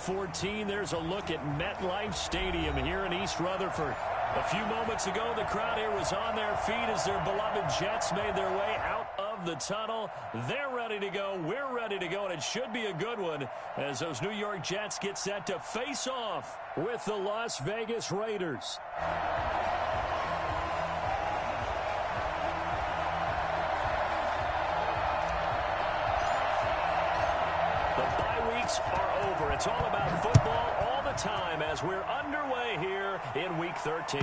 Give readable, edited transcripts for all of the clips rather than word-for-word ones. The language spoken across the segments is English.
14. There's a look at MetLife Stadium here in East Rutherford. A few moments ago, the crowd here was on their feet as their beloved Jets made their way out of the tunnel. They're ready to go. We're ready to go, and it should be a good one as those New York Jets get set to face off with the Las Vegas Raiders. Are over. It's all about football all the time as we're underway here in Week 13.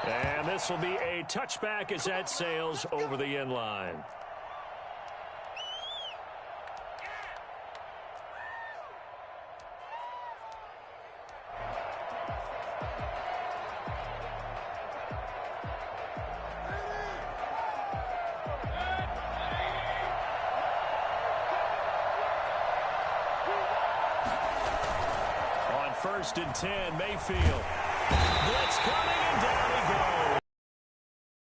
And this will be a touchback as that sails over the end line. First and 10, Mayfield. Blitz coming, and down he goes.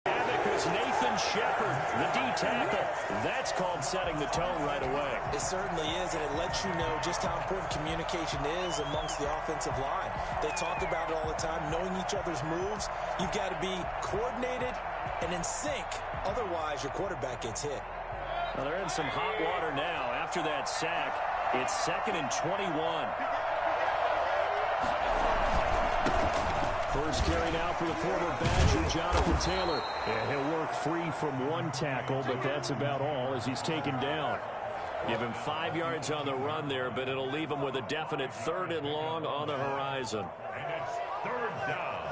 Havoc was Nathan Shepard, the D-tackle. That's called setting the tone right away. It certainly is, and it lets you know just how important communication is amongst the offensive line. They talk about it all the time, knowing each other's moves. You've got to be coordinated and in sync. Otherwise, your quarterback gets hit. Well, they're in some hot water now. After that sack, it's 2nd and 21. First carry now for the former Badger, Jonathan Taylor. And he'll work free from one tackle, but that's about all as he's taken down. Give him 5 yards on the run there, but it'll leave him with a definite 3rd and long on the horizon. And it's 3rd down.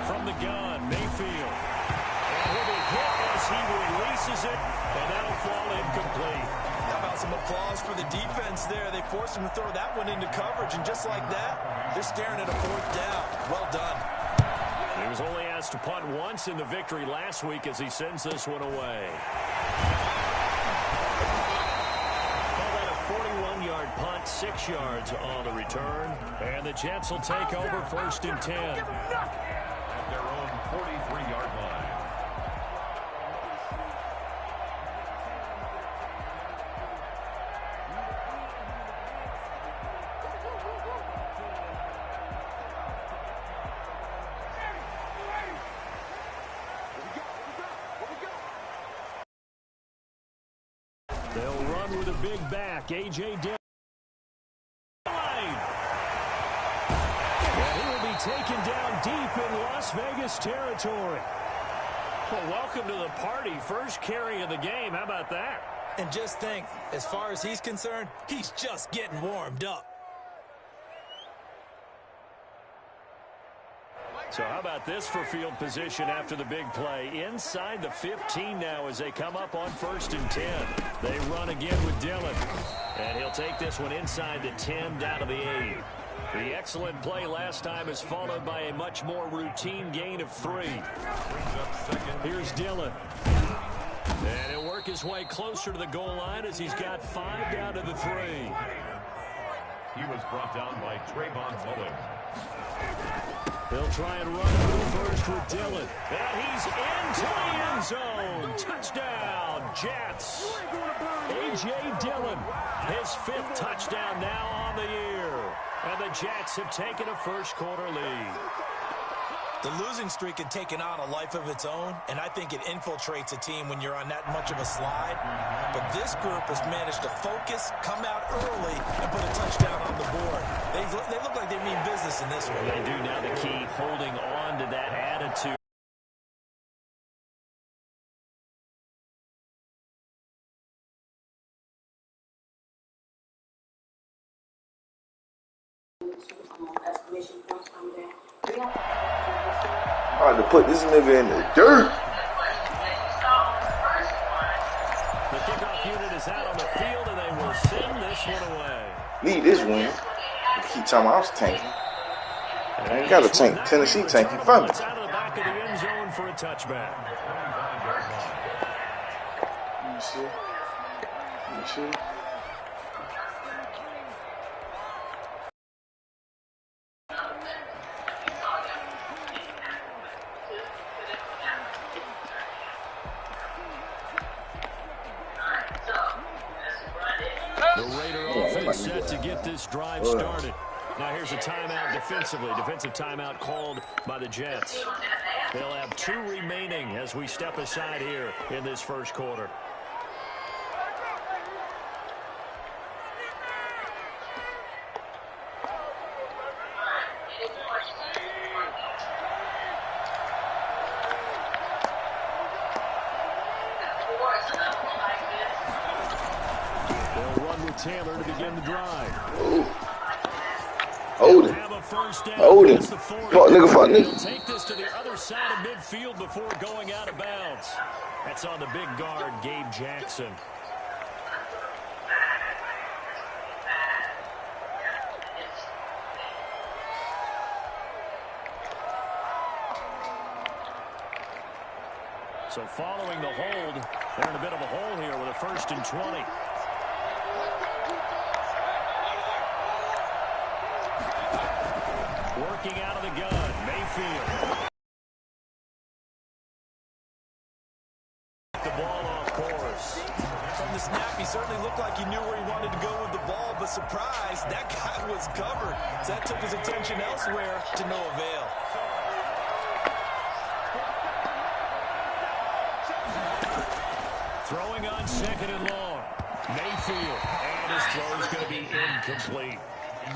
From the gun, Mayfield. And he'll be hit as he releases it, and that'll fall incomplete. How about some applause for the defense there? They forced him to throw that one into coverage, and just like that, they're staring at a 4th down. Well done. He was only asked to punt once in the victory last week as he sends this one away. Call that a 41-yard punt, 6 yards on the return. And the Jets will take over 1st and 10. At their own 43-yard line. They'll run with a big back, A.J. Dillon. And he will be taken down deep in Las Vegas territory. Well, welcome to the party. First carry of the game. How about that? And just think, as far as he's concerned, he's just getting warmed up. So how about this for field position after the big play? Inside the 15 now as they come up on 1st and 10. They run again with Dillon. And he'll take this one inside the 10 down to the 8. The excellent play last time is followed by a much more routine gain of 3. Here's Dillon. And he'll work his way closer to the goal line as he's got 5 down to the 3. He was brought down by Trayvon Mullen. They'll try and run it through first with Dillon. And he's into the end zone. Touchdown, Jets. A.J. Dillon, his 5th touchdown now on the year. And the Jets have taken a first-quarter lead. The losing streak had taken on a life of its own, and I think it infiltrates a team when you're on that much of a slide. But this group has managed to focus, come out early, and put a touchdown on the board. They look like they mean business in this one. They do now. The key, holding on to that attitude. I had to put this nigga in the dirt. The kickoff unit is out on the field, and they will send this one away. Need this win. Keep talking about I was tanking. I ain't got a tank. Tennessee tank. You fun. It's out of the back of the end zone for a touchback. Let me see. Let me see. The Raider offense set to get this drive started. Now here's a timeout defensively. Defensive timeout called by the Jets. They'll have 2 remaining as we step aside here in this first quarter. Taylor to begin the drive. Ooh. Hold it. Hold it. Fuck nigga. Take this to the other side of midfield before going out of bounds. That's on the big guard, Gabe Jackson. So following the hold, they're in a bit of a hole here with a 1st and 20. Working out of the gun, Mayfield. The ball off course. From the snap, he certainly looked like he knew where he wanted to go with the ball, but surprise, that guy was covered. So that took his attention elsewhere to no avail. Throwing on 2nd and long. Mayfield. And his throw is going to be incomplete.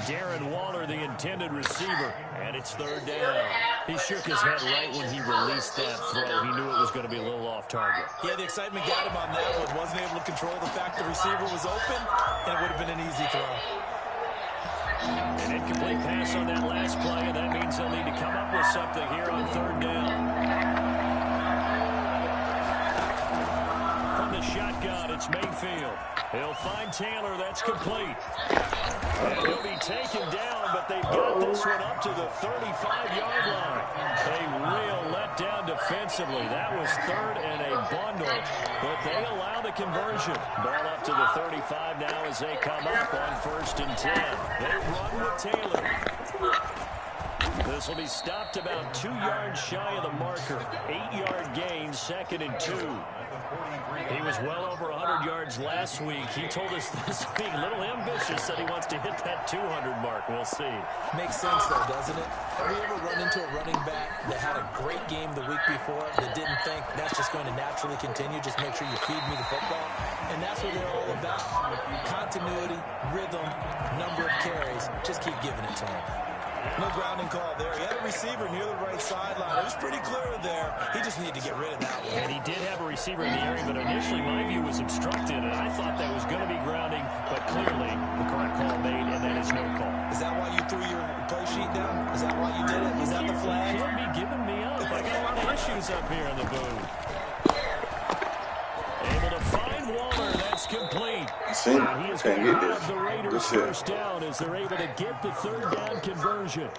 Darren Waller, the intended receiver, and it's 3rd down. He shook his head right when he released that throw. He knew it was going to be a little off target. Yeah, the excitement got him on that one. Wasn't able to control the fact the receiver was open, and it would have been an easy throw. An incomplete pass on that last play, and that means they'll need to come up with something here on 3rd down. From the shotgun, it's Mayfield. He'll find Taylor. That's complete. And he'll be taken down, but they've got this one up to the 35-yard line. A real letdown defensively. That was 3rd and a bundle, but they allow the conversion. Ball up to the 35 now as they come up on 1st and 10. They run with Taylor. This will be stopped about 2 yards shy of the marker. 8-yard gain, 2nd and 2. He was well over 100 yards last week. He told us this week, a little ambitious, that he wants to hit that 200 mark. We'll see. Makes sense, though, doesn't it? Have you ever run into a running back that had a great game the week before that didn't think that's just going to naturally continue? Just make sure you feed me the football. And that's what they're all about. Continuity, rhythm, number of carries. Just keep giving it to him. No grounding call there. He had a receiver near the right sideline. It was pretty clear there. He just needed to get rid of that one. And he did have a receiver in the area, but initially my view was obstructed, and I thought that was going to be grounding, but clearly the correct call made, and that is no call. Is that why you threw your play sheet down? Is that why you did it? Was that the flag? You can't be giving me up. I got a lot of issues up here in the booth. Able to find Waller. That's complete. See? He is going Can't to get have the Raiders this. first down as they're able to get the 3rd down conversion.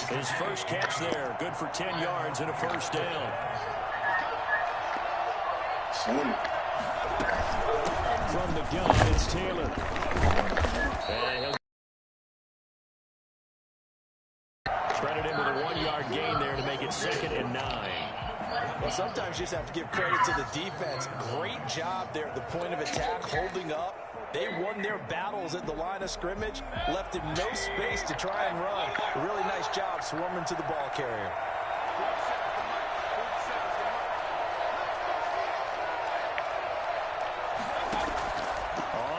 His first catch there, good for 10 yards and a 1st down. See? From the gun, it's Taylor. And he'll credit him with a 1-yard gain there to make it 2nd and 9. Well, sometimes you just have to give credit to the defense. Great job there at the point of attack, holding up. They won their battles at the line of scrimmage, left him no space to try and run. A really nice job swarming to the ball carrier.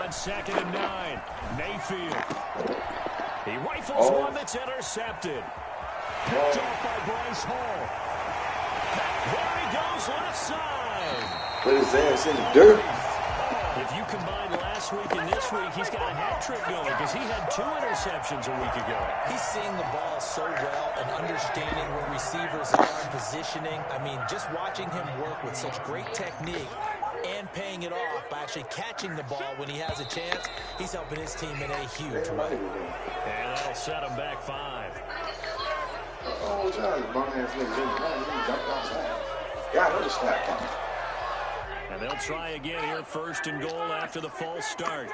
On 2nd and 9, Mayfield. He rifles one that's intercepted. Picked off by Bryce Hall. There he goes, left side. Put his ass in the dirt. If you combine last week and this week, he's got a hat trick going because he had 2 interceptions a week ago. He's seeing the ball so well and understanding where receivers are and positioning. I mean, just watching him work with such great technique and paying it off by actually catching the ball when he has a chance, he's helping his team in a huge way. And that'll set him back 5. outside, this bum ass nigga. He jumped outside. Yeah, I know the snap coming. And they'll try again here, first and goal after the false start.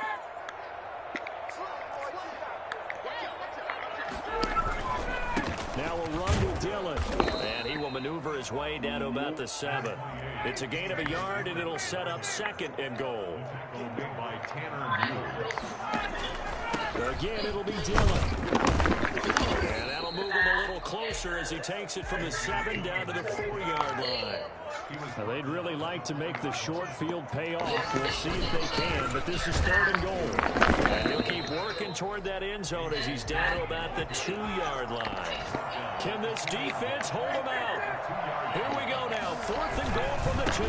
Now a run with Dillon. And he will maneuver his way down to about the 7. It's a gain of a yard, and it'll set up second and goal. By Tanner Muse. Again, it'll be Dillon. And that'll move him a little closer as he takes it from the 7 down to the 4-yard line. Now, they'd really like to make the short field pay off. We'll see if they can, but this is 3rd and goal. And he'll keep working toward that end zone as he's down to about the 2-yard line. Can this defense hold him out? Here we go now, 4th and goal from the 2.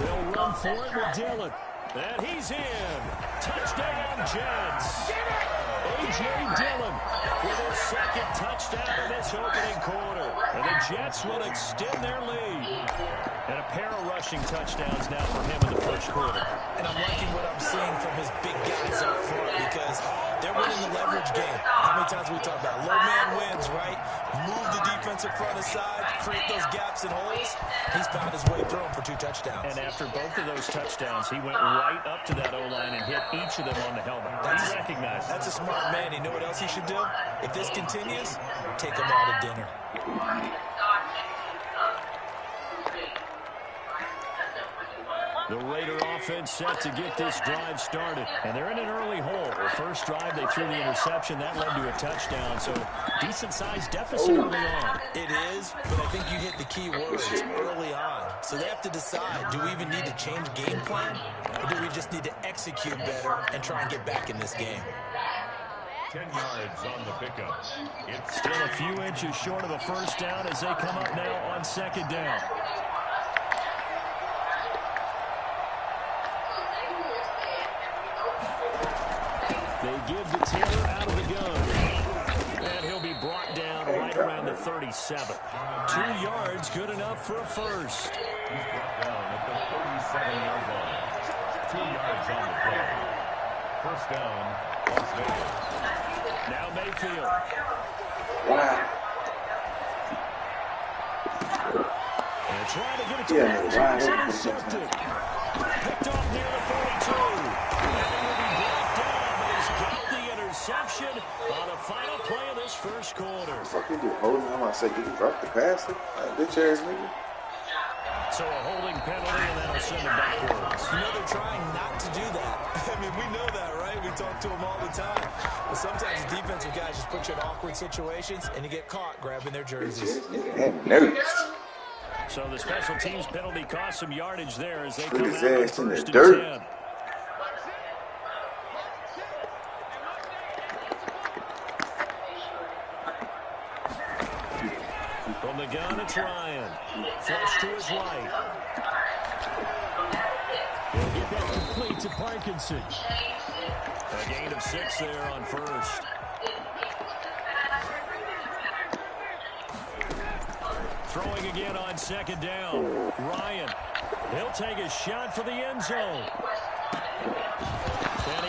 They'll run for it with Dillon. And he's in. Touchdown, Jets. A.J. Dillon with his 2nd touchdown in this opening quarter. And the Jets will extend their lead. And a pair of rushing touchdowns now for him in the 1st quarter. And I'm liking what I'm seeing from his big guys up front because they're winning the leverage game. How many times we talk about low man wins, right? Move the defensive front aside, create those gaps and holes. He's found his way through them for 2 touchdowns. And after both of those touchdowns, he went right up to that O-line and hit each of them on the helmet. He recognized it. That's a smart man. You know what else he should do? If this continues, take them all to dinner. The Raider offense set to get this drive started. And they're in an early hole. The first drive, they threw the interception. That led to a touchdown. So, decent-sized deficit early on. It is, but I think you hit the key words early on. So they have to decide, do we even need to change game plan? Or do we just need to execute better and try and get back in this game? 10 yards on the pickup. It's still a few inches short of a first down as they come up now on 2nd down. They give to Taylor out of the gun. And he'll be brought down right around the 37. 2 yards, good enough for a first. He's brought down at the 37-yard line. 2 yards on the play. First down, Las Vegas. Now Mayfield. Wow. And trying to get it to Mayfield. It's intercepted. Picked off near the 42. And he'll be brought down, but he's got the interception on the final play of this 1st quarter. Fuck you do holding him? I say, did you drop the pass? Bitch ass nigga. So a holding penalty, and that'll send him backwards. You know they're trying not to do that. I mean, we know that, right? We talk to them all the time. But sometimes the defensive guys just put you in awkward situations, and you get caught grabbing their jerseys. So the special teams penalty cost some yardage there as they come out with 1st and 10. From the gun, it's Ryan. Flush to his right. He'll get that complete to Parkinson. A gain of 6 there on 1st. Throwing again on 2nd down. Ryan. He'll take a shot for the end zone.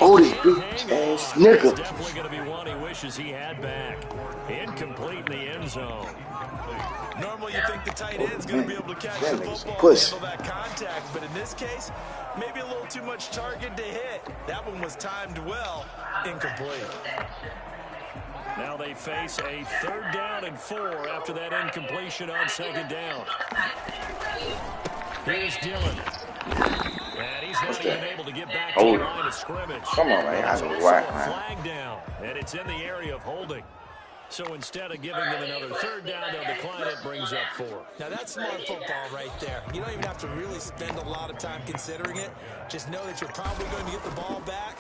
Oh, this bitch ass nigga. It's definitely going to be one he wishes he had back. Incomplete in the end zone. Normally you think the tight end's going to be able to catch the football and handle that contact, but in this case, maybe a little too much target to hit. That one was timed well, incomplete. Now they face a 3rd down and 4 after that incompletion on 2nd down. Here's Dillon. And he's not even able to get back to the line of scrimmage. Come on, man. I know why, man. Flag down, and it's in the area of holding. So instead of giving them another 3rd down, they'll decline it, brings up 4. Now that's smart football right there. You don't even have to really spend a lot of time considering it. Just know that you're probably going to get the ball back.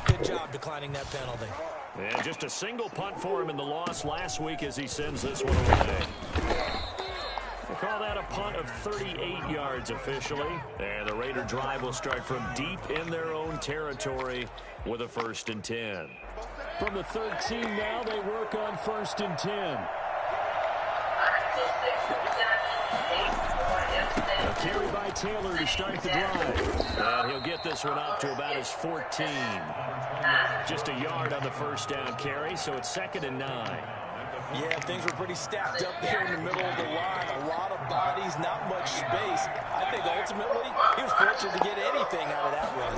Good job declining that penalty. And just a single punt for him in the loss last week as he sends this one away. They call that a punt of 38 yards officially. And the Raider drive will start from deep in their own territory with a 1st and 10. From the 13 now, they work on 1st and 10. A carry by Taylor to start the drive. And he'll get this one up to about his 14. Just a yard on the 1st down carry, so it's 2nd and 9. Yeah, things were pretty stacked up there in the middle of the line. A lot of bodies, not much space. I think ultimately he was fortunate to get anything out of that run.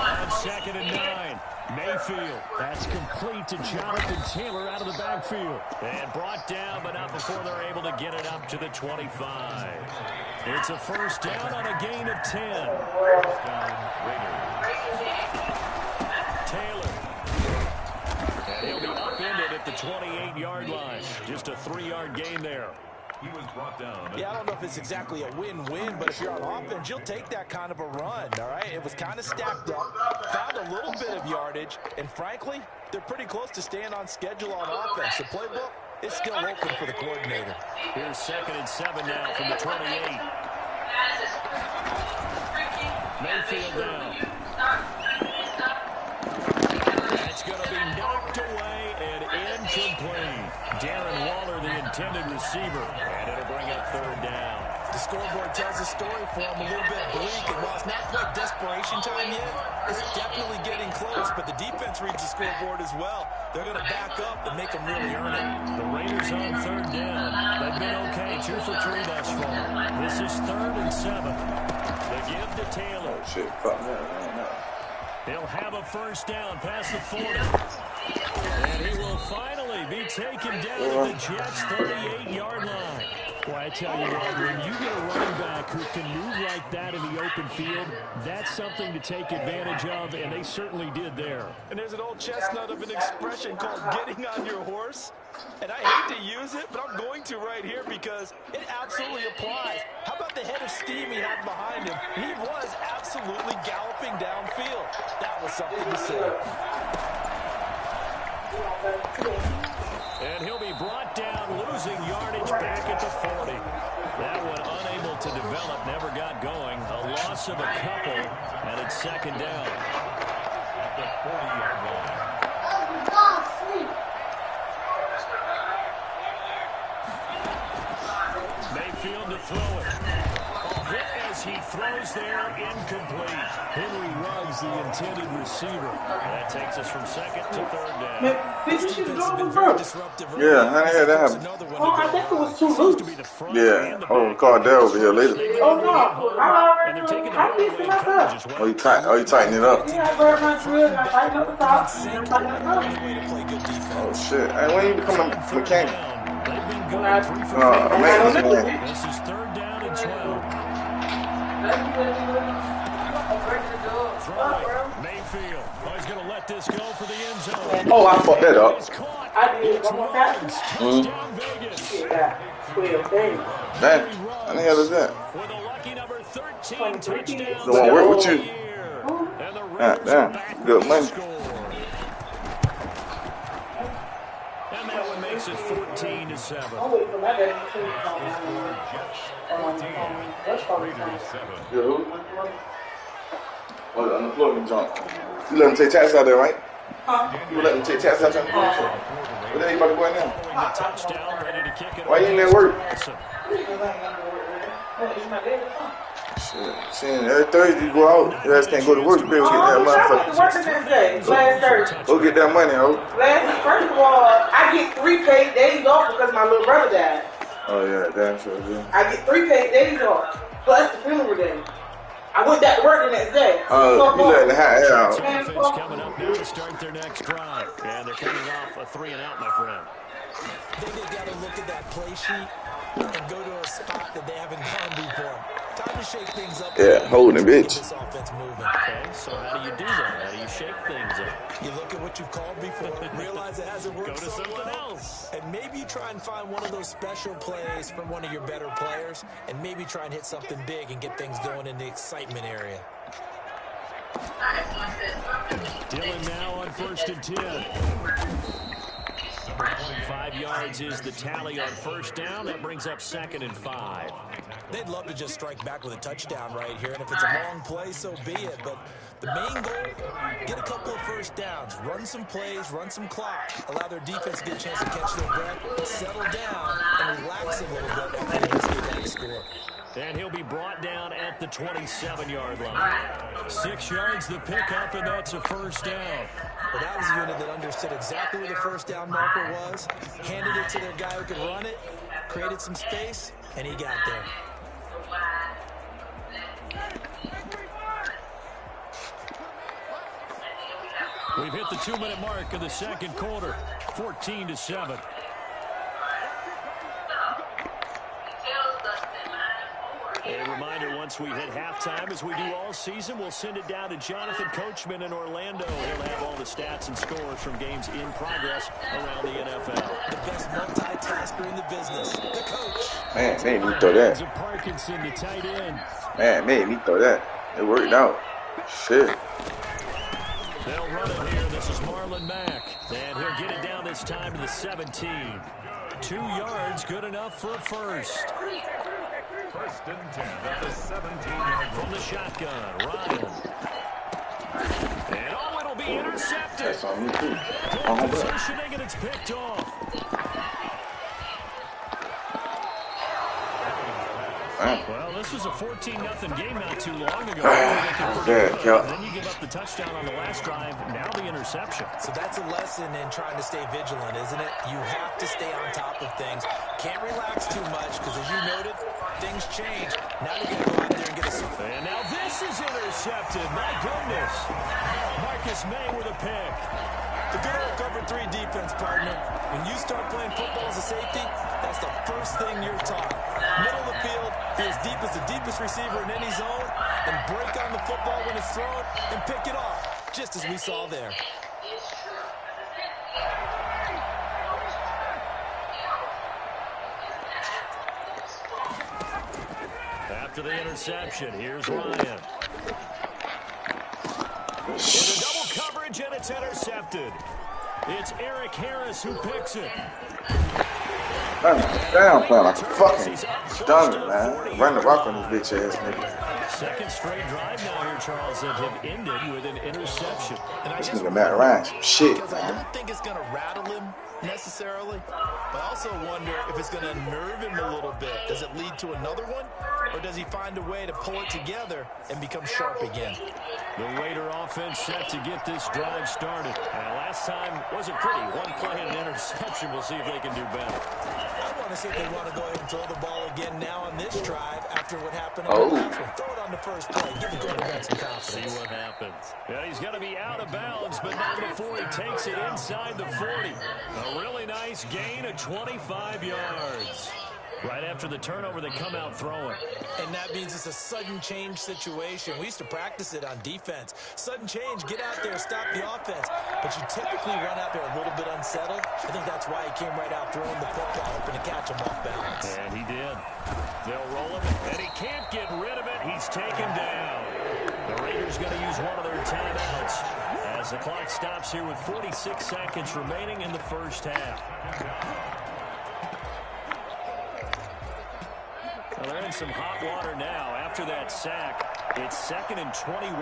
On 2nd and 9. Mayfield. That's complete to Jonathan Taylor out of the backfield. And brought down, but not before they're able to get it up to the 25. It's a first down on a gain of 10. Taylor. And he'll be upended at the 28-yard line. Just a 3-yard gain there. He was brought down. Yeah, I don't know if it's exactly a win-win, but if you're on offense, you'll take that kind of a run, all right? It was kind of stacked up, found a little bit of yardage, and frankly, they're pretty close to staying on schedule on offense. The playbook is still open for the coordinator. Here's 2nd and 7 now from the 28. Mayfield down. That's going to be knocked away and incomplete. Darren Waller, the intended receiver, and it'll bring up 3rd down. The scoreboard tells a story for him, a little bit bleak, and while it's not quite desperation time yet, it's definitely getting close, but the defense reads the scoreboard as well. They're going to back up and make them really earn it. The Raiders on 3rd down. They've been okay, 2 for 3 thus far. This is 3rd and 7. The give to Taylor. Oh, shit. Fuck that. He'll have a first down past the 40. And he will finally be taken down at the Jets' 38-yard line. Well, I tell you what, when you get a running back who can move like that in the open field, that's something to take advantage of, and they certainly did there. And there's an old chestnut of an expression called getting on your horse. And I hate to use it, but I'm going to right here because it absolutely applies. How about the head of steam he had behind him? He was absolutely galloping downfield. That was something to say. And he'll be brought down, losing yardage back at the 40. That one unable to develop, never got going. A loss of a couple, and it's 2nd down. At the 40-yard line. Mayfield to throw it. A hit as he throws there, incomplete. Henry Ruggs, the intended receiver. That takes us from 2nd to 3rd down. Bitch, you should go first. Yeah, I heard that happen. Oh, I think it was too loose. Yeah. Oh, Cardell over here later. Oh, no. I did it myself. Oh, you tighten it up. Yeah, I grabbed my drill and I tightened up the top and I tightened up the top. Oh, shit. Hey, when you become a mechanic? When I maintenance man. This is 3rd down and 12. Mayfield. Oh, he's going to let this go for the end zone. Oh, I fucked that up. I did one more time. Touchdown Vegas. Yeah, 12 days. Damn. How the hell is that? With a lucky number 13 touchdowns. The one work with you. And the God Raiders damn. are back Good with money. the score. And that one makes it 14-7. I'm waiting for my dad to see that's probably Raiders 7. Yeah, who? Oh, on the floor, you jump. You let him take tax out there, right? Huh? You let him take tax out there? What the hell you about to go in there? Following the touchdown, ready to kick it. Why you in there work? Awesome. Shit, every Thursday you go out, your ass can't go to work. You better get that I went to motherfucker. work the next day, last Thursday. Go get that money, ho. First of all, I get 3 paid days off because my little brother died. Oh, yeah, damn sure, yeah. I get 3 paid days off, plus the funeral day. I went back to work the next day. You letting the hot air out. Defense coming up now to start their next drive. And they're coming off a 3-and-out, my friend. I think they've got to look at that play sheet and go to a spot that they haven't gone before. Time to shake things up. Yeah, holding, bitch. This offense moving. Okay, so how do you do that? How do you shake things up? You look at what you've called before, realize it hasn't worked Go to so something well, else. and maybe try and find one of those special plays from one of your better players, and maybe try and hit something big and get things going in the excitement area. Dillon now on 1st and 10. 5 yards is the tally on 1st down. That brings up 2nd and 5. They'd love to just strike back with a touchdown right here, and if it's a long play, so be it. But the main goal, get a couple of first downs, run some plays, run some clock, allow their defense to get a chance to catch their breath, settle down, and relax a little bit after they just get that score. And he'll be brought down at at the 27-yard line. 6 yards the pickup, and that's a first down. Well, that was a unit that understood exactly where the first down marker was, handed it to their guy who could run it, created some space, and he got there. We've hit the 2-minute mark of the second quarter, 14-7. A reminder, once we hit halftime, as we do all season, we'll send it down to Jonathan Coachman in Orlando. He'll have all the stats and scores from games in progress around the NFL. The best multitasker in the business, the coach. Man, made me throw that. Parkinson, the tight end. Man, made me throw that. It worked out. Shit. They'll run it here. This is Marlon Mack. And he'll get it down this time to the 17. 2 yards, good enough for a first. First and 10 at the 17-yard line. From the shotgun, Ryan. And oh, it'll be intercepted. That's on me too. Good positioning, and it's picked off. Well, this was a 14-0 game not too long ago. Then you give up the touchdown on the last drive, now the interception. So that's a lesson in trying to stay vigilant, isn't it? You have to stay on top of things. Can't relax too much because, as you noted, things change. Now you got to go out there and get a... And now this is intercepted. My goodness. Marcus May with a pick. The good old cover 3 defense, partner. When you start playing football as a safety, that's the first thing you're taught. Middle of the field, be as deep as the deepest receiver in any zone, and break on the football when it's thrown, and pick it off, just as we saw there. After the interception, here's Ryan. With a double coverage, and it's intercepted. It's Eric Harris who picks it. Down, playing like a fucking dummy, man. Run the rock on this bitch ass nigga. Second straight drive now here, Charles, that have ended with an interception. And This nigga Matt Ryan some shit, because I man. don't think it's going to rattle him necessarily, but I also wonder if it's going to nerve him a little bit. Does it lead to another one, or does he find a way to pull it together and become sharp again? The Raider offense set to get this drive started. Last time wasn't pretty. One play and an interception. We'll see if they can do better. I want to see if they want to go ahead and throw the ball again now on this drive after what happened on the last one. Throw it on the first play. Give the quarterback some confidence. See what happens. Yeah, he's going to be out of bounds, but not before he takes it inside the 40. A really nice gain of 25 yards. Right after the turnover, they come out throwing. And that means it's a sudden change situation. We used to practice it on defense. Sudden change, get out there, stop the offense. But you typically run out there a little bit unsettled. I think that's why he came right out throwing the football, hoping to catch him off balance. And he did. They'll roll him, and he can't get rid of it. He's taken down. The Raiders going to use one of their timeouts as the clock stops here with 46 seconds remaining in the first half. Well, they're in some hot water now. After that sack, it's 2nd and 21.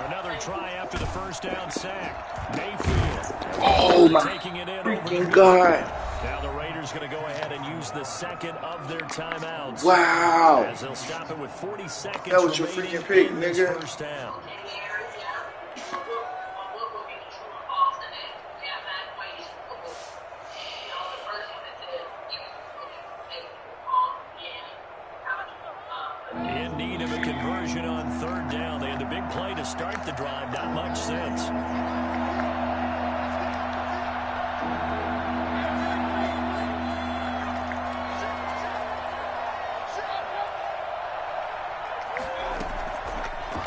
Another try after the first down sack. Mayfield. Oh, my taking it in freaking God. Now the Raiders going to go ahead and use the second of their timeouts. Wow. As they'll stop it with 40 seconds That was your remaining freaking pick, in this nigga. first down. In need of a conversion on 3rd down. They had the big play to start the drive. Not much since.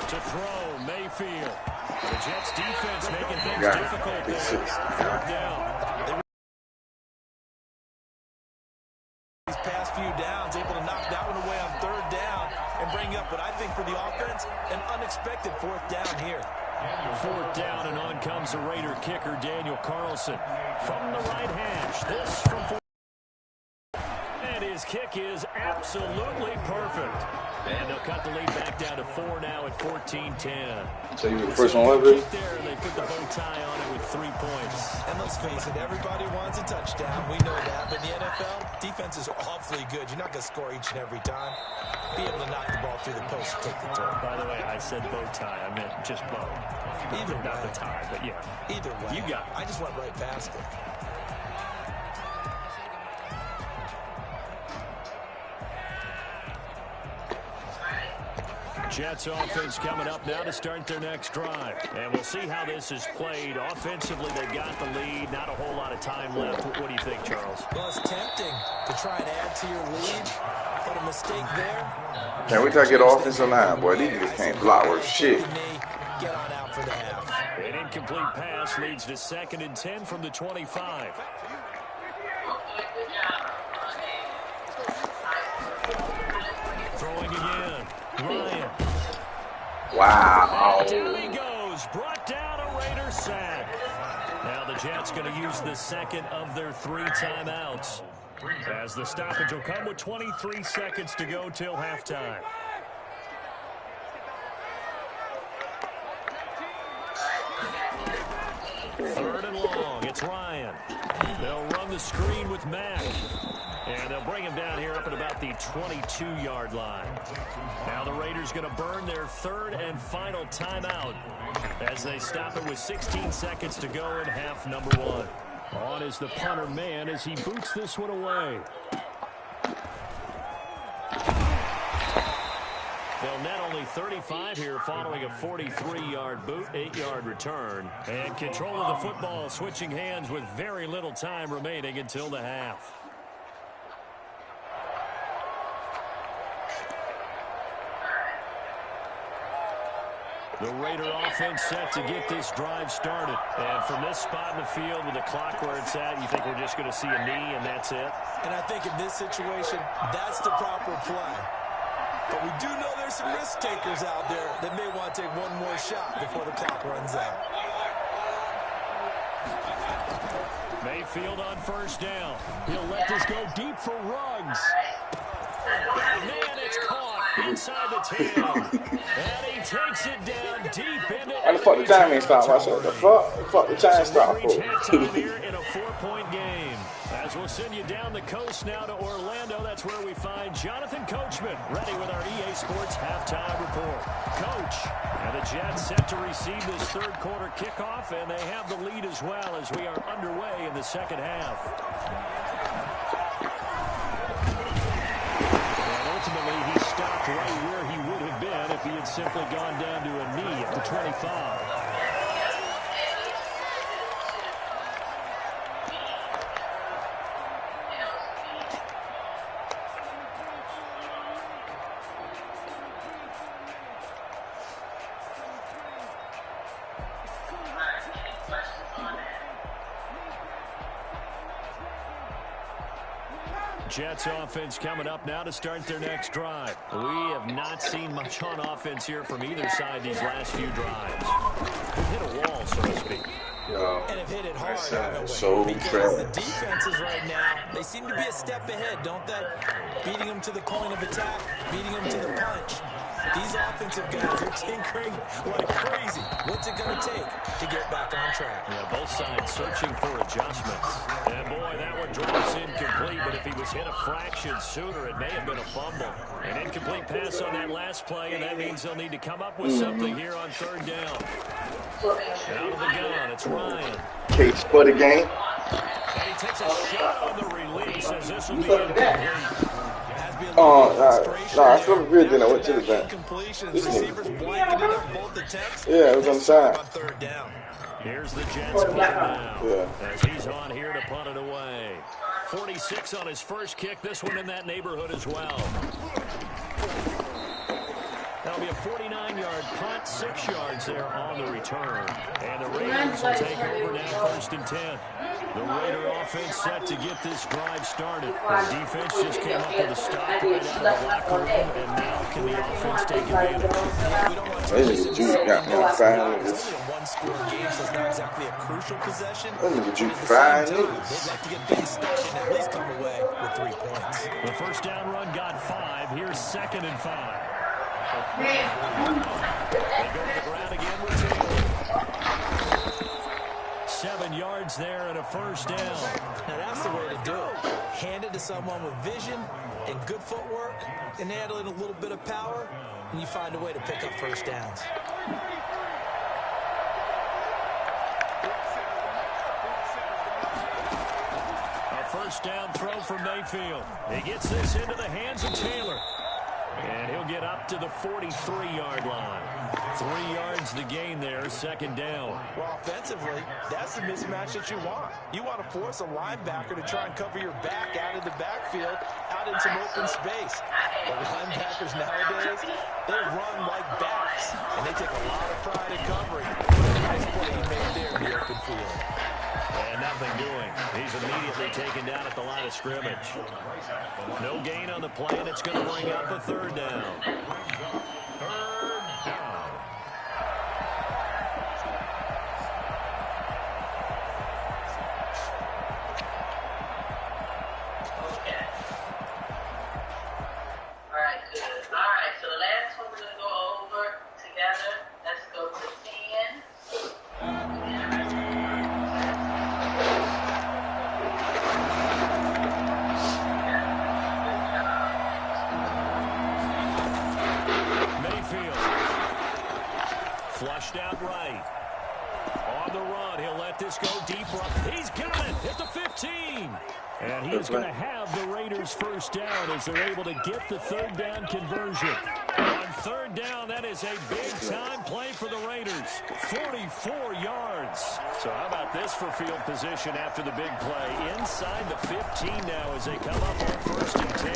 To throw, Mayfield. The Jets defense making things difficult there. 4th down. These past few downs, able to knock that one away on 3rd down and bring up what I think for the offense, an unexpected 4th down here. 4th down, and on comes the Raider kicker, Daniel Carlson. From the right hash, this from 4. And his kick is absolutely perfect. And they'll cut the lead back down to 4 now at 14-10. So you were the first one ever? There, and they put the bow tie on it with 3 points. And Let's face it, everybody wants a touchdown. We know that. But in the NFL, defense is awfully good. You're not going to score each and every time. Be able to knock the ball through the post and take the throw. By the way, I said bow tie. I meant just bow. Either not way. the tie, but yeah. Either way. You got it. I just went right past it. Jets offense coming up now to start their next drive. And we'll see how this is played. Offensively, they've got the lead. Not a whole lot of time left. What do you think, Charles? Well, it's tempting to try and add to your lead, but a mistake there. Can we try to get an offensive line, boy? These niggas can't block worth shit. Get on out for the half. An incomplete pass leads to 2nd and 10 from the 25. Throwing again. Ryan. Wow. And down he goes. Brought down a Raider sack. Now the Jets going to use the second of their 3 timeouts, as the stoppage will come with 23 seconds to go till halftime. Third and long. It's Ryan. They'll run the screen with Mack. And they'll bring him down here up at about the 22-yard line. Now the Raiders going to burn their 3rd and final timeout as they stop it with 16 seconds to go in half number 1. On is the punter man as he boots this one away. They'll net only 35 here following a 43-yard boot, 8-yard return. And control of the football switching hands with very little time remaining until the half. The Raider offense set to get this drive started. And from this spot in the field with the clock where it's at, you think we're just going to see a knee and that's it? And I think in this situation, that's the proper play. But we do know there's some risk takers out there that may want to take one more shot before the clock runs out. Mayfield on first down. He'll let this go deep for Ruggs. Man, it's caught inside the 10. And he takes it down deep into Why the fuck the time ain't stopped? I said, the fuck the time stopped reach for? halftime here in a 4-point game. As we'll send you down the coast now to Orlando, that's where we find Jonathan Coachman, ready with our EA Sports halftime report. Coach, and the Jets set to receive this third quarter kickoff, and they have the lead as well as we are underway in the second half. And ultimately, he stopped right where he would have been if he had simply gone down to a knee at the 25. Jets offense coming up now to start their next drive. We have not seen much on offense here from either side these last few drives. We've hit a wall, so to speak. Yo, And have hit it hard, that haven't sounds we? so Because trash. the defenses right now, they seem to be a step ahead, don't they? Beating them to the point of attack, beating them to the punch. These offensive guys are tinkering like crazy. What's it going to take to get back on track? Yeah, both sides searching for adjustments. And boy, that one drops incomplete, but if he was hit a fraction sooner, it may have been a fumble. An incomplete pass on that last play, and that means they'll need to come up with something here on third down. Out of the gun, it's Ryan. Case for the game. And he takes a shot on the release as this will be incomplete. I still agree that I went to the back. This Receivers blanketed up both attempts. Yeah, it was on the side. On third down. Here's the Jets punt now. Yeah. As he's on here to punt it away. 46 on his first kick. This one in that neighborhood as well. That'll be a 49-yard punt, 6 yards there on the return. And the Raiders will take over now, 1st and 10. The Raider offense set to get this drive started. The defense just came up with a stop right out of the locker room, and now can the offense take advantage? This nigga Juke got me 5 niggas. It's only a one-score game, so it's not exactly a crucial possession. That nigga Juke At the 5 same time, niggas. they'd like to get things started and at least come away with 3 points. The first down run got 5. Here's 2nd and 5. They go to the ground again with Taylor. 47 yards there and a first down. Now that's the way to do it. Hand it to someone with vision and good footwork and handle it a little bit of power, and you find a way to pick up first downs. First down throw for Mayfield. He gets this into the hands of Taylor. And he'll get up to the 43-yard line. 3 yards the gain there, second down. Well, offensively, that's the mismatch that you want. You want to force a linebacker to try and cover your back out of the backfield, out in some open space. But linebackers nowadays, they run like backs, and they take a lot of pride in covering. Nice play he made there in the open field. And nothing doing. He's immediately taken down at the line of scrimmage. No gain on the play, and it's going to bring up a third down. Flushed out right. On the run, he'll let this go deeper. He's got it at the 15. And he is going to have the Raiders first down as they're able to get the third down conversion. On third down, that is a big-time play for the Raiders. 44 yards. So how about this for field position after the big play? Inside the 15 now as they come up on first and 10.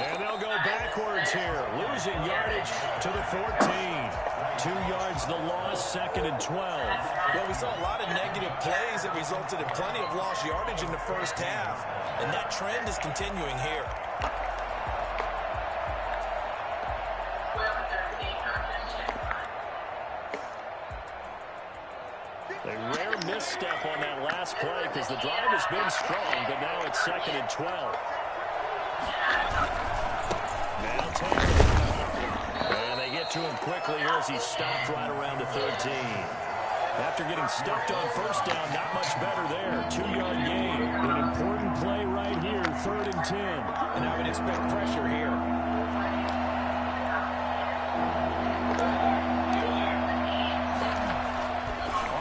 And they'll go backwards here, losing yardage to the 14. 2 yards the loss, second and 12. Well, we saw a lot of negative plays that resulted in plenty of lost yardage in the first half, and that trend is continuing here. A rare misstep on that last play because the drive has been strong, but now it's second and 12. Now Taylor. And they get to him quickly here as he stopped right around the 13. After getting stuffed on first down, not much better there. 2-yard gain. An important play right here, third and 10. And I would expect pressure here.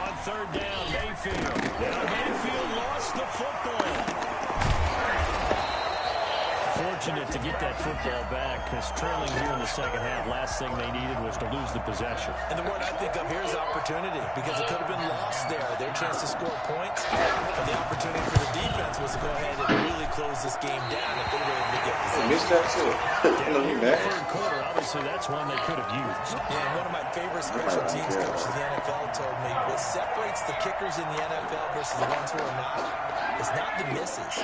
On third down, Mayfield. Now Mayfield lost the football. Fortunate to get that football back because trailing here in the second half, last thing they needed was to lose the possession. And the word I think of here is opportunity because it could have been lost there. Their chance to score points, but the opportunity for the defense was to go ahead and really close this game down if they were able to get possession. I missed that too. Third quarter, obviously that's one they could have used. Yeah, and one of my favorite special teams coaches in the NFL told me what separates the kickers in the NFL versus the ones who are not is not the misses.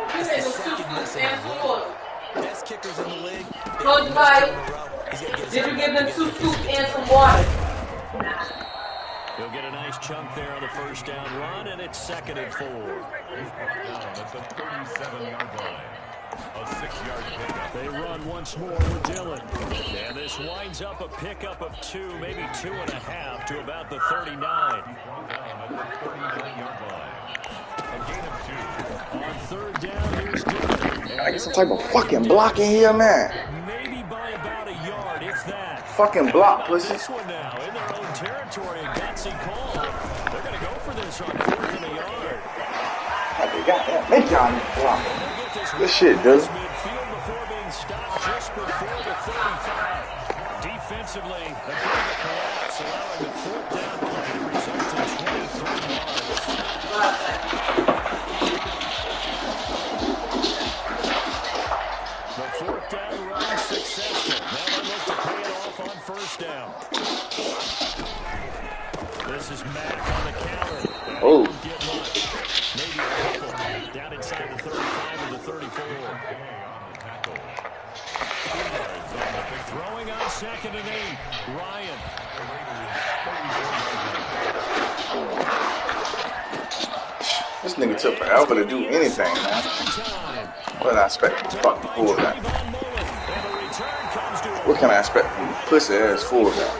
It's the second miss in the row. Best kickers in the league. Did you give them 2 soup and some water? He'll get a nice chunk there on the first down run, and it's second and 4. At the 37-yard line. A 6-yard pickup. They run once more with Dillon. And this winds up a pickup of 2, maybe 2.5 to about the 39. At the 39-yard line. A gain of 2. On third down, here's Dillon. I get some type of fucking block in here, man. Maybe by about a yard, if that. Fucking block, pussy. This one now in their own territory, a gutsy call. They're going to go for this on 4th and a yard. They got that. Make y'all block. This shit, dude. Midfield before being stopped just before the 35. Defensively, a bit of a collapse, allowing the 4th down play to result in 23 yards. The 4th down run successful. Now they look to pay it off on first down. This is Mack on the counter. Oh. Get much. Maybe a couple. Down inside the 35 or the 34. Throwing on second and 8. Ryan. This nigga took forever to do anything, man. What can I expect from fucking fullback? What can I expect from pussy ass fullback?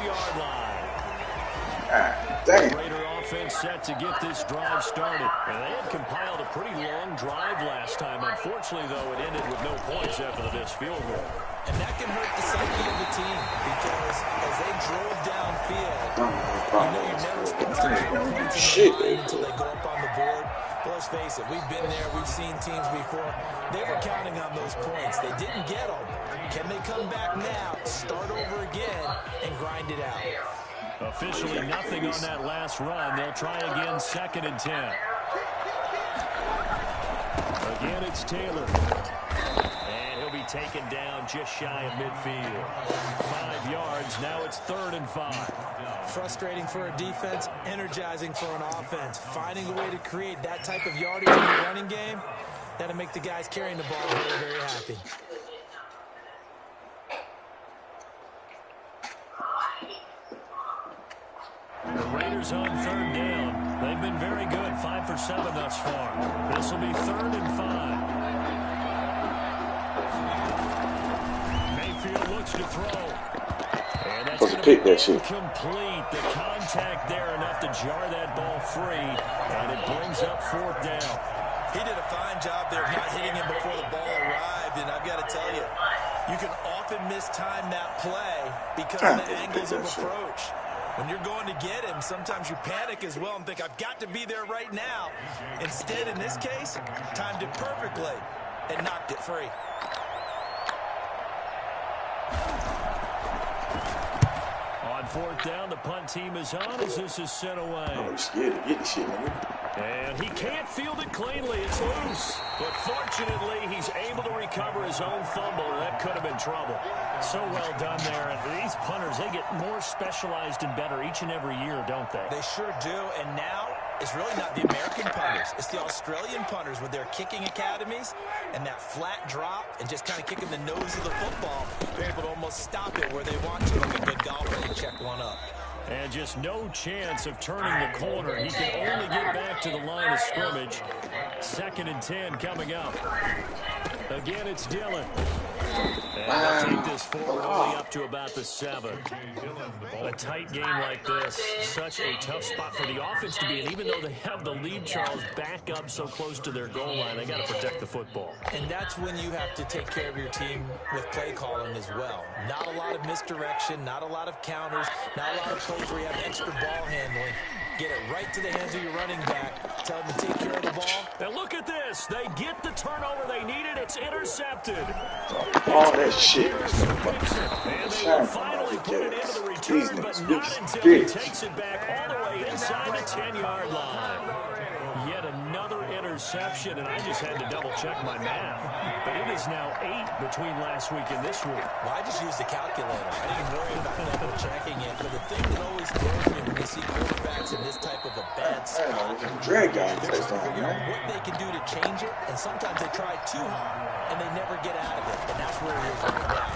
God damn. and set to get this drive started. And they had compiled a pretty long drive last time. Unfortunately, though, it ended with no points after the missed field goal. And that can hurt the psyche of the team because as they drove downfield, you know you're never supposed to get points in the line until they go up on the board. But let's face it, we've been there, we've seen teams before. They were counting on those points. They didn't get them. Can they come back now, start over again, and grind it out? Officially nothing on that last run. They'll try again, 2nd and 10. Again, it's Taylor. And he'll be taken down just shy of midfield. 5 yards. Now it's 3rd and 5. Frustrating for a defense, energizing for an offense. Finding a way to create that type of yardage in the running game, that'll make the guys carrying the ball very, very happy. The Raiders on 3rd down. They've been very good, 5 for 7 thus far. This will be 3rd and 5. Mayfield looks to throw. And that's going to be incomplete. The contact there enough to jar that ball free, and it brings up 4th down. He did a fine job there of not hitting him before the ball arrived, and I've got to tell you, you can often mistime that play because of the angles of approach. When you're going to get him, sometimes you panic as well and think, I've got to be there right now. Instead, in this case, timed it perfectly and knocked it free. On 4th down, the punt team is on as this is sent away. I'm scared to get the shit, nigga. And he can't field it cleanly. It's loose. But fortunately, he's able to recover his own fumble. That could have been trouble. So well done there. And these punters, they get more specialized and better each and every year, don't they? They sure do. And now it's really not the American punters. It's the Australian punters with their kicking academies and that flat drop and just kind of kicking the nose of the football. They're able to almost stop it where they want to like a good golfer and check one up. And just no chance of turning the corner. He can only get back to the line of scrimmage. 2nd and 10 coming up. Again, it's Dillon. And they'll take this forward only up to about the 7. A tight game like this, such a tough spot for the offense to be in. Even though they have the lead, Charles, back up so close to their goal line, they got to protect the football. And that's when you have to take care of your team with play calling as well. Not a lot of misdirection, not a lot of counters, not a lot of plays where you have extra ball handling. Get it right to the hands of your running back. Tell them to take care of the ball. And look at this. They get the turnover they needed. It's intercepted. All that shit. And they will finally put it into the return, but not until he takes it back all the way inside the 10-yard line. Yet another interception, and I just had to double-check my math. But it is now 8 between last week and this week. Well, I just used the calculator. I didn't worry about double-checking it. But the thing that always throws me when you see quarterbacks in this type of a bad spot, drag guy they're trying to figure out what they can do to change it, and sometimes they try too hard, and they never get out of it. And that's where he is right now.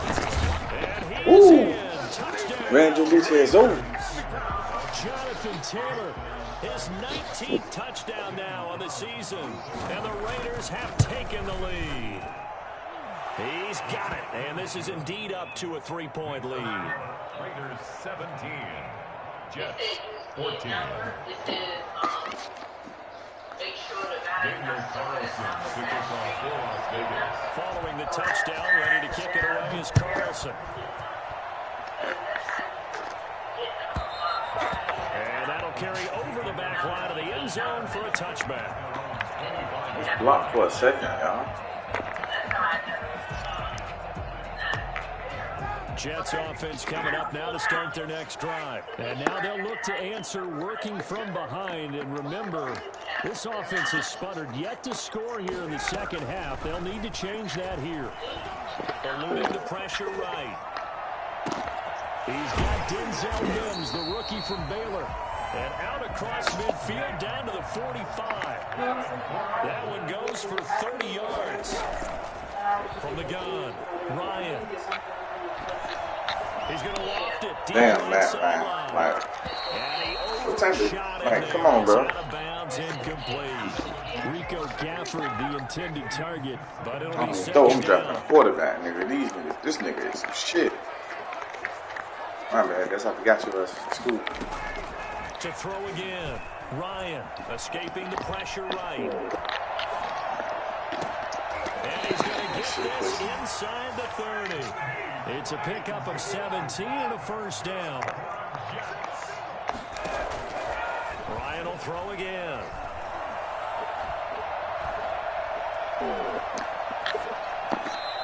And he's in. Touchdown. Randall is over. Jonathan Taylor, his 19th touchdown now on the season. And the Raiders have taken the lead. He's got it. And this is indeed up to a 3-point lead. Raiders 17. Jets 14. Daniel Carlson to kick off for Las Vegas. Following the touchdown, ready to kick it away is Carlson. And that'll carry over the back line of the end zone for a touchback. It's blocked for a second, y'all. Jets offense coming up now to start their next drive. And now they'll look to answer working from behind. And remember, this offense has sputtered yet to score here in the second half. They'll need to change that here. Eluding the pressure right. He's got Denzel Mims, the rookie from Baylor. And out across midfield down to the 45. That one goes for 30 yards. From the gun, Ryan. He's going to loft it. Damn, Matt, man. Like, what type of, like, come on, bro. Out of bounds, incomplete. Rico Gafford, the intended target, but it'll be second I'm dropping a quarterback, nigga. These niggas, this nigga is some shit. My bad, that's how we got you us in school. To throw again. Ryan escaping the pressure right. And he's going to get this inside the 30. It's a pickup of 17 and a first down. Ryan will throw again.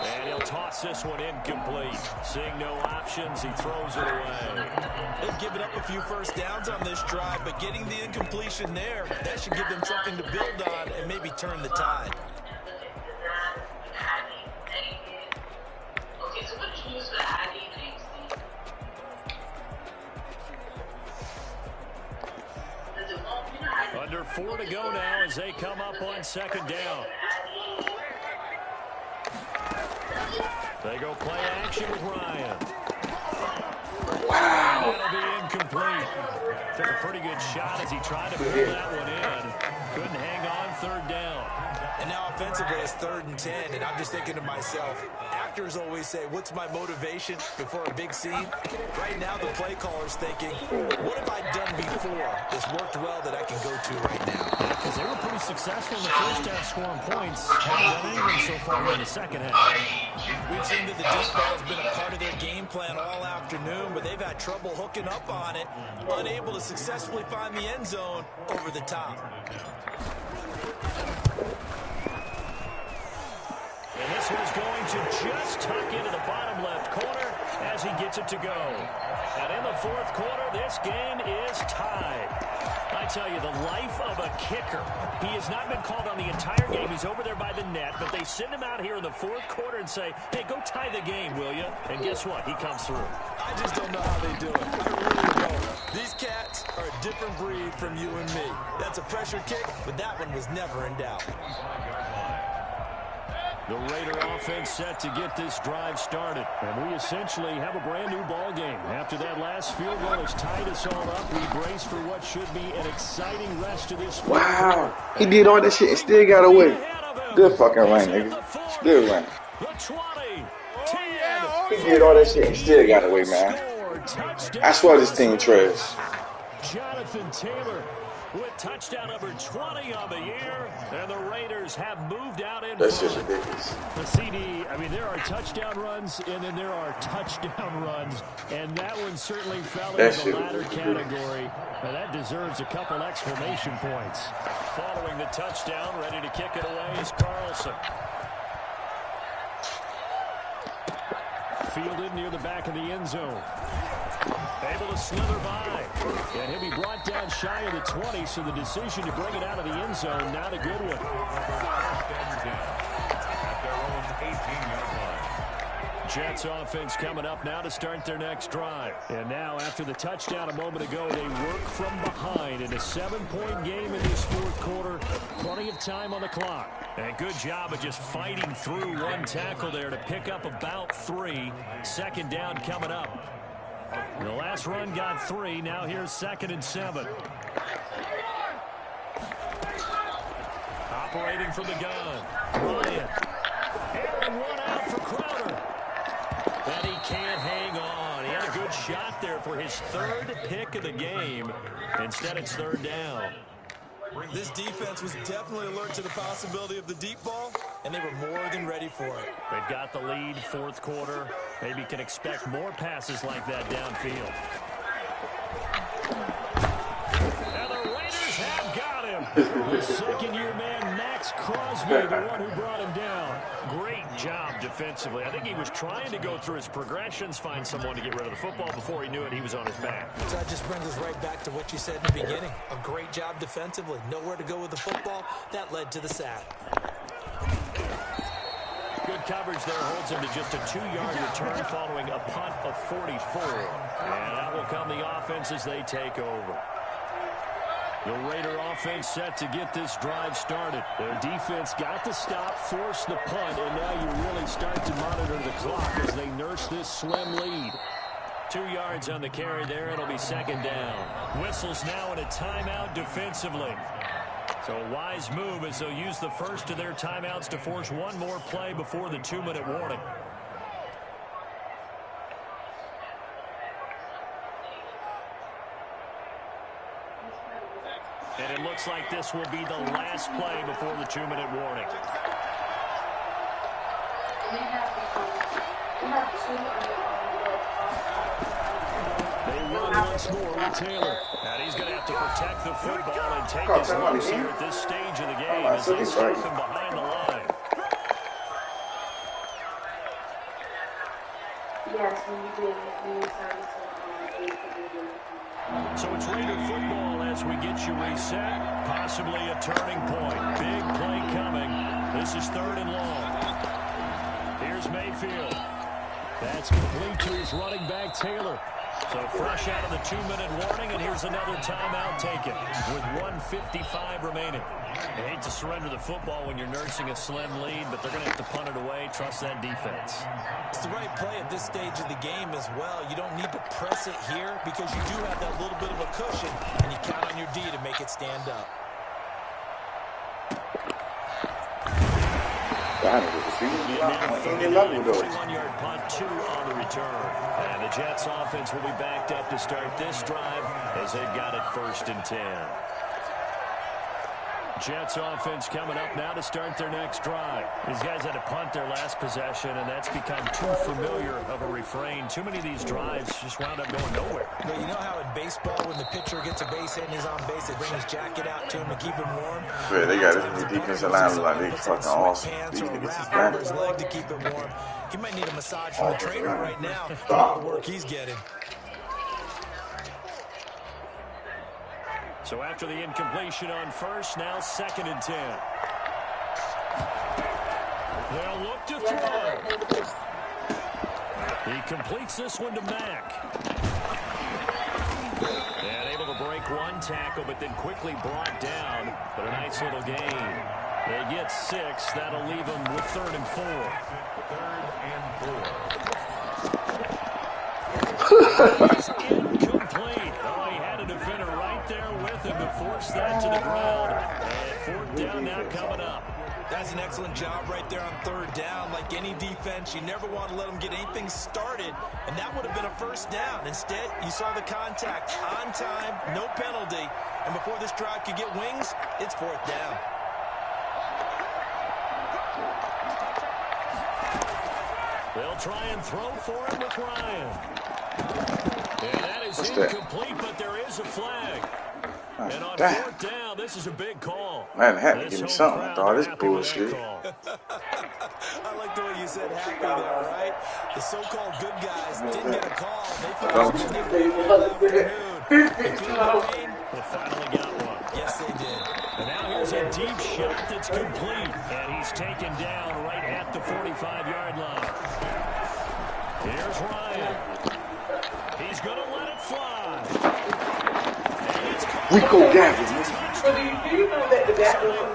And he'll toss this one incomplete. Seeing no options, he throws it away. They've given up a few first downs on this drive, but getting the incompletion there, that should give them something to build on and maybe turn the tide. Under 4 to go now as they come up on second down. They go play action with Ryan. Wow. That'll be incomplete. Took a pretty good shot as he tried to pull that one in. Couldn't hang on third down. And now offensively it's 3rd and 10, and I'm just thinking to myself, actors always say, what's my motivation before a big scene? Right now the play caller's thinking, what have I done before that's worked well that I can go to right now? Because they were pretty successful in the first half scoring points. Haven't done anything so far in the second half. We've seen that the deep ball has been a part of their game plan all afternoon, but they've had trouble hooking up on it, unable to successfully find the end zone over the top. And this one's going to just tuck into the bottom left corner as he gets it to go. And in the fourth quarter, this game is tied. I tell you, the life of a kicker. He has not been called on the entire game. He's over there by the net, but they send him out here in the fourth quarter and say, hey, go tie the game, will you? And guess what? He comes through. I just don't know how they do it. I really don't. These cats are a different breed from you and me. That's a pressure kick, but that one was never in doubt. The Raider offense set to get this drive started. And we essentially have a brand new ball game. After that last field goal has tied us all up, we brace for what should be an exciting rest of this. Wow. He did all that shit and still got away. Good fucking run, nigga. Good run. He did all that shit and still got away, man. I swear this team trash. Jonathan Taylor with touchdown number 20 on the year, and the Raiders have moved out in That's front. just ridiculous. The CD, I mean, there are touchdown runs, and then there are touchdown runs, and that one certainly fell into the latter category. Now, that deserves a couple exclamation points. Following the touchdown, ready to kick it away is Carlson. Fielded near the back of the end zone. Able to slither by. And he'll be brought down shy of the 20, so the decision to bring it out of the end zone, not a good one. Jets offense coming up now to start their next drive. And now, after the touchdown a moment ago, they work from behind in a 7-point game in this fourth quarter. Plenty of time on the clock. And good job of just fighting through one tackle there to pick up about 3. Second down coming up. The last run got 3. Now here's 2nd and 7. Operating from the gun. Ryan. Aaron, one out for Crowder. And he can't hang on. He had a good shot there for his 3rd pick of the game. Instead, it's 3rd down. This defense was definitely alert to the possibility of the deep ball, and they were more than ready for it. They've got the lead, fourth quarter. Maybe can expect more passes like that downfield. And the Raiders have got him. The second-year man, Max Crosby, the one who brought him down. Great job defensively. I think he was trying to go through his progressions, find someone to get rid of the football. Before he knew it, he was on his back. So that just brings us right back to what you said in the beginning. A great job defensively. Nowhere to go with the football. That led to the sack. Good coverage there holds him to just a 2-yard return following a punt of 44. And out will come the offense as they take over. The Raider offense set to get this drive started. Their defense got the stop, forced the punt, and now you really start to monitor the clock as they nurse this slim lead. 2 yards on the carry there. It'll be 2nd down. Whistles now in a timeout defensively. So a wise move as they'll use the first of their timeouts to force one more play before the 2-minute warning. looks like this will be the last play before the 2-minute warning. They run once more with Taylor. And he's going to have to protect the football and take his lumps here at this stage of the game as they stop him behind the line. Yes, when you did, so it's Raider football as we get you reset. Possibly a turning point. Big play coming. This is 3rd and long. Here's Mayfield. That's complete to his running back, Taylor. So fresh out of the 2-minute warning, and here's another timeout taken with 1:55 remaining. They hate to surrender the football when you're nursing a slim lead, but they're going to have to punt it away. Trust that defense. It's the right play at this stage of the game as well. You don't need to press it here because you do have that little bit of a cushion, and you count on your D to make it stand up. Now 41-yard punt, 2 on the return. And the Jets offense will be backed up to start this drive as they've got it 1st and 10. Jets offense coming up now to start their next drive. These guys had to punt their last possession, and that's become too familiar of a refrain. Too many of these drives just wound up going nowhere. But you know how in baseball, when the pitcher gets a base hit and he's on base, they bring his jacket out to him to keep him warm? Yeah, they got this defensive line like they fucking awesome. These niggas wrap his leg to keep it warm. He might need a massage from the trainer right now for all the work he's getting. So after the incompletion on first, now 2nd and 10. They'll look to throw. He completes this one to Mack. And able to break one tackle, but then quickly brought down. But a nice little gain. They get 6. That'll leave them with 3rd and 4. 3rd and 4. He's incomplete. Oh, he had a defender right there with him to force that to the ground. And 4th down now coming up. That's an excellent job right there on 3rd down. Like any defense, you never want to let them get anything started, and that would have been a 1st down. Instead, you saw the contact on time, no penalty, and before this drive could get wings, it's 4th down. They'll try and throw for it with Ryan. And that is incomplete, but there is a flag. And on 4th down, this is a big call. Man, happy to give me something. I thought this bullshit. I like the way you said happy there, right? The so-called good guys didn't get a call. They thought it was going to give them all afternoon. They finally got one. Yes, they did. And now here's a deep shot that's complete. And he's taken down right at the 45-yard line. Here's Ryan. He's going to let it fly. Rico Gaffney. So do you know that the bathroom is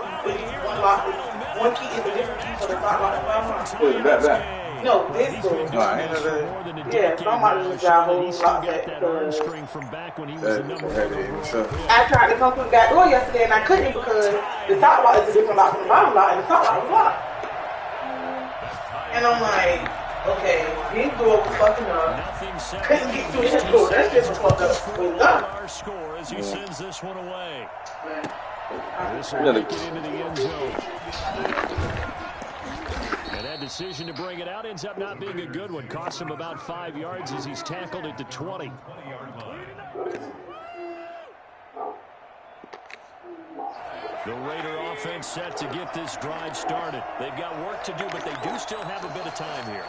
one key is a different key for the top lock and bottom lock? Who is that? No, this room. No, I ain't know that. Yeah, so I'm out of the job whole lock that. I tried to come through the back door yesterday and I couldn't because the top lock is a different lock from the bottom lock and the top lock is locked. And I'm like, okay, these doors were fucking up. Couldn't get through his door. That's just fucked up. Our score as he sends this one away. This will make it into the end zone. And that decision to bring it out ends up not being a good one. Costs him about 5 yards as he's tackled at the 20. The Raider offense set to get this drive started. They've got work to do, but they do still have a bit of time here.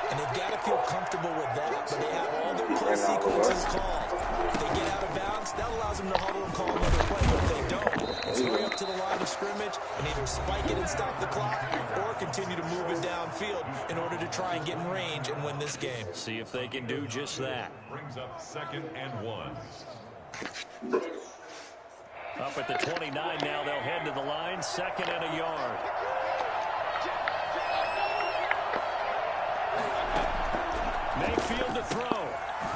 And they've got to feel comfortable with that, but they have all their play sequences called. If they get out of bounds, that allows them to huddle and call another play. But if they don't, it's hurry up to the line of scrimmage and either spike it and stop the clock or continue to move it downfield in order to try and get in range and win this game. See if they can do just that. Brings up 2nd and 1. Up at the 29 now, they'll head to the line. 2nd and a yard. Mayfield to throw.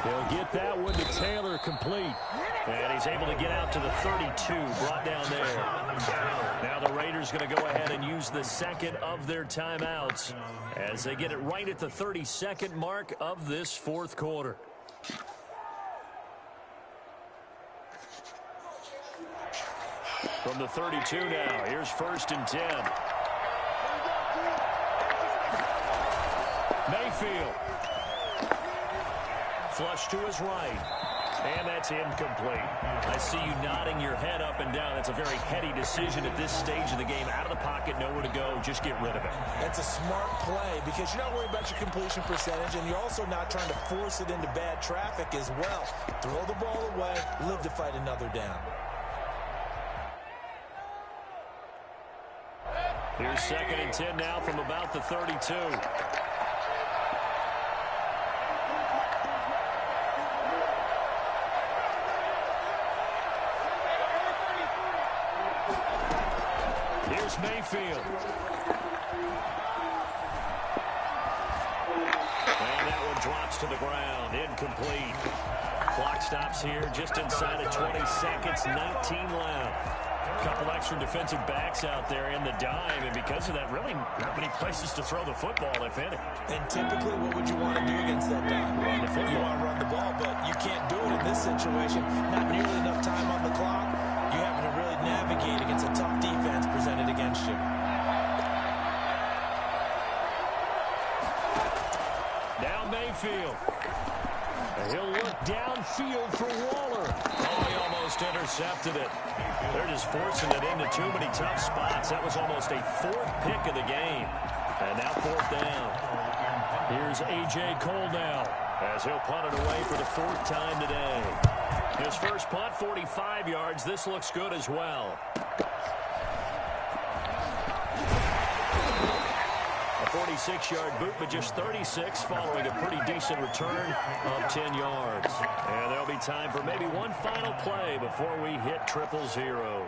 He'll get that one to Taylor complete. And he's able to get out to the 32, brought down there. Now the Raiders going to go ahead and use the 2nd of their timeouts as they get it right at the 32nd mark of this 4th quarter. From the 32 now, here's 1st and 10. Mayfield. Flush to his right. And that's incomplete. I see you nodding your head up and down. That's a very heady decision at this stage of the game. Out of the pocket, nowhere to go. Just get rid of it. That's a smart play because you're not worried about your completion percentage, and you're also not trying to force it into bad traffic as well. Throw the ball away, live to fight another down. Here's 2nd and 10 now from about the 32. Here's Mayfield. And that one drops to the ground. Incomplete. Clock stops here just inside of 20 seconds. 19 left. A couple extra defensive backs out there in the dime, and because of that, really not many places to throw the football, if any. And typically, what would you want to do against that dime? Run the football. You want to run the ball, but you can't do it in this situation. Not nearly enough time on the clock. You're having to really navigate against a tough defense presented against you. Now Mayfield. And he'll look downfield for Waller. Oh, he almost intercepted it. They're just forcing it into too many tough spots. That was almost a 4th pick of the game. And now 4th down. Here's A.J. Cole now as he'll punt it away for the 4th time today. His first punt, 45 yards. This looks good as well. A 46-yard boot, but just 36 following a pretty decent return of 10 yards. And there'll be time for maybe one final play before we hit 000.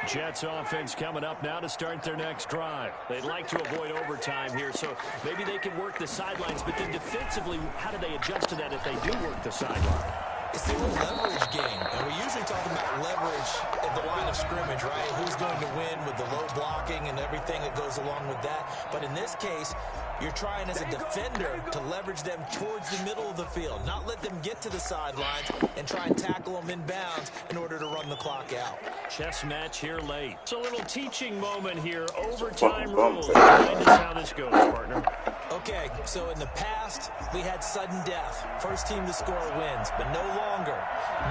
Jets offense coming up now to start their next drive. They'd like to avoid overtime here, so maybe they can work the sidelines, but then defensively, how do they adjust to that if they do work the sideline? It's the leverage game, and we usually talk about leverage at the line of scrimmage, right? Who's going to win with the low blocking and everything that goes along with that. But in this case, you're trying as a defender to leverage them towards the middle of the field, not let them get to the sidelines and try and tackle them in bounds in order to run the clock out. Chess match here late. It's a little teaching moment here. Overtime rules. Remind us how this goes, partner. Okay, so in the past, we had sudden death. First team to score wins, but no longer.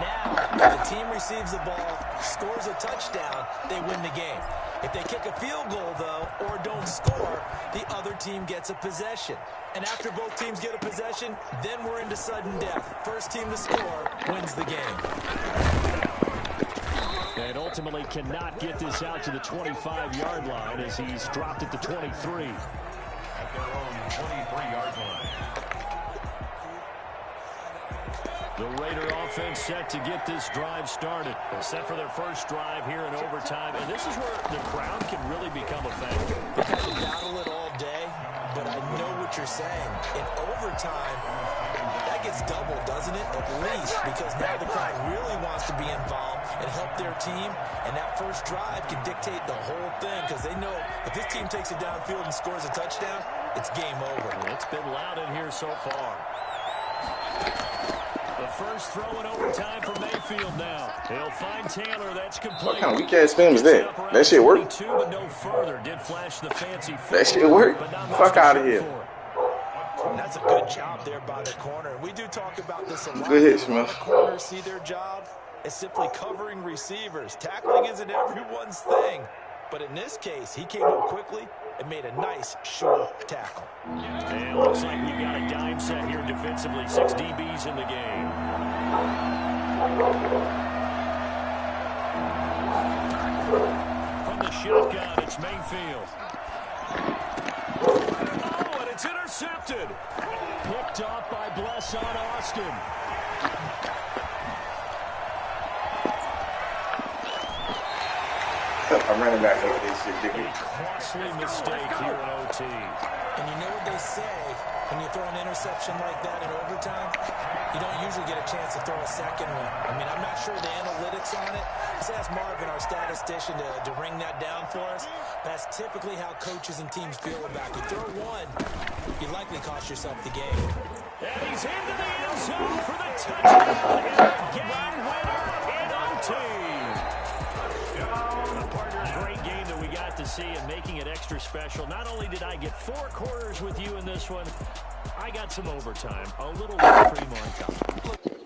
Now, if the team receives the ball, scores a touchdown, they win the game. If they kick a field goal, though, or don't score, the other team gets a possession. And after both teams get a possession, then we're into sudden death. First team to score wins the game. And ultimately cannot get this out to the 25-yard line as he's dropped at the 23. At their own 23-yard line. The Raider offense set to get this drive started. Set for their first drive here in overtime. And this is where the crowd can really become a factor. They kind of battle it all day, but I know what you're saying. In overtime, that gets doubled, doesn't it? At least, because now the crowd really wants to be involved and help their team. And that first drive can dictate the whole thing because they know if this team takes it downfield and scores a touchdown, it's game over. It's been loud in here so far. The first throw in overtime for Mayfield now. He'll find Taylor. That's complete. What kind of weak-ass film is that? That shit work? But no further. Did flash the fancy That shit work? Fuck out of here. That's a good job there by the corner. We do talk about this a lot. Good hit, Smith. Corners see their job as simply covering receivers. Tackling isn't everyone's thing. But in this case, he came up quickly and made a nice, sure tackle. And looks like we've got a dime set here defensively. 6 DBs in the game. From the shotgun, it's Mayfield. Oh, and it's intercepted. Picked off by Blesson Austin. I'm running back over this shit, Dicky. Costly mistake here in OT. And you know what they say, when you throw an interception like that in overtime, you don't usually get a chance to throw a second one. I mean, I'm not sure the analytics on it. Let's ask Marvin, our statistician, to ring that down for us. That's typically how coaches and teams feel about you. Throw one, you likely cost yourself the game. And he's into the end zone for the touchdown and a game winner in OT. see, and making it extra special. Not only did I get 4 quarters with you in this one, I got some overtime. A little whipped cream on top.